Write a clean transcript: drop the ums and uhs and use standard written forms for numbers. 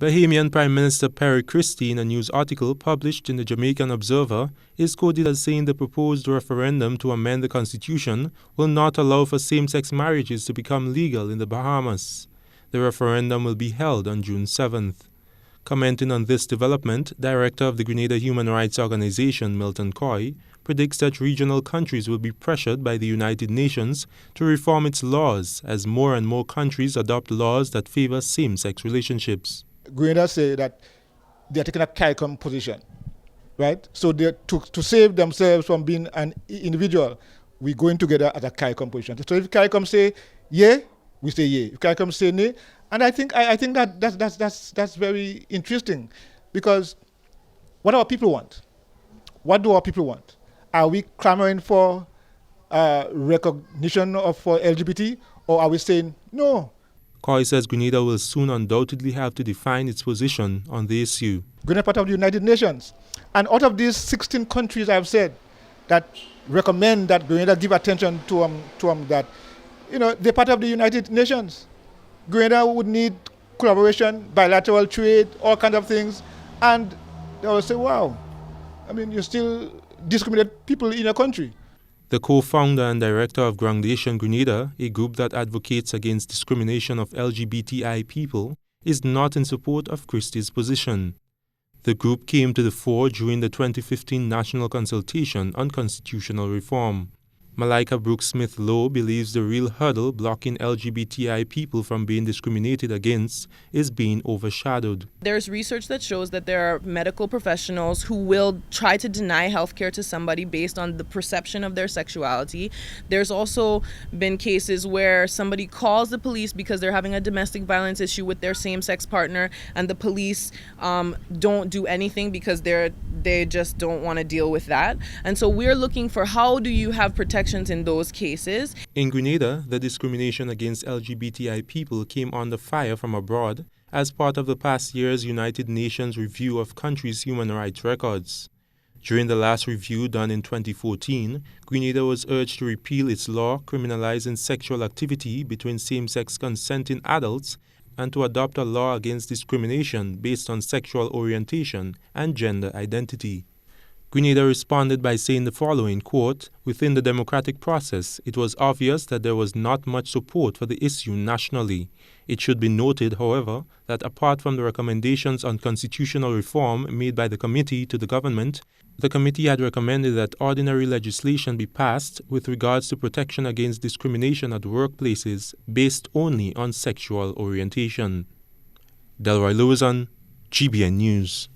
Bahamian Prime Minister Perry Christie, in a news article published in the Jamaican Observer, is quoted as saying the proposed referendum to amend the constitution will not allow for same-sex marriages to become legal in the Bahamas. The referendum will be held on June 7th. Commenting on this development, Director of the Grenada Human Rights Organization, Milton, predicts that regional countries will be pressured by the United Nations to reform its laws as more and more countries adopt laws that favor same-sex relationships. Grenada say that they are taking a CARICOM position, right? So they to save themselves from being an individual, we're going together as a CARICOM position. So if CARICOM say yay, we say yay. If CARICOM say nay, and I think that's very interesting, because what our people want? What do our people want? Are we clamoring for recognition for LGBT, or are we saying no? Coy says Grenada will soon undoubtedly have to define its position on the issue. Grenada is part of the United Nations. And out of these 16 countries I've said that recommend that Grenada give attention to that, they're part of the United Nations. Grenada would need collaboration, bilateral trade, all kinds of things. And they will say, wow, you still discriminate people in your country. The co-founder and director of Groundation Grenada, a group that advocates against discrimination of LGBTI people, is not in support of Christie's position. The group came to the fore during the 2015 National Consultation on Constitutional Reform. Malika Brooks-Smith-Lowe believes the real hurdle blocking LGBTI people from being discriminated against is being overshadowed. There's research that shows that there are medical professionals who will try to deny healthcare to somebody based on the perception of their sexuality. There's also been cases where somebody calls the police because they're having a domestic violence issue with their same-sex partner, and the police don't do anything because they just don't want to deal with that. And so we're looking for, how do you have protection in those cases? In Grenada, the discrimination against LGBTI people came under fire from abroad as part of the past year's United Nations review of countries' human rights records. During the last review done in 2014, Grenada was urged to repeal its law criminalizing sexual activity between same-sex consenting adults and to adopt a law against discrimination based on sexual orientation and gender identity. Grenada responded by saying the following, quote, "Within the democratic process, it was obvious that there was not much support for the issue nationally. It should be noted, however, that apart from the recommendations on constitutional reform made by the committee to the government, the committee had recommended that ordinary legislation be passed with regards to protection against discrimination at workplaces based only on sexual orientation." Delroy Lewison, GBN News.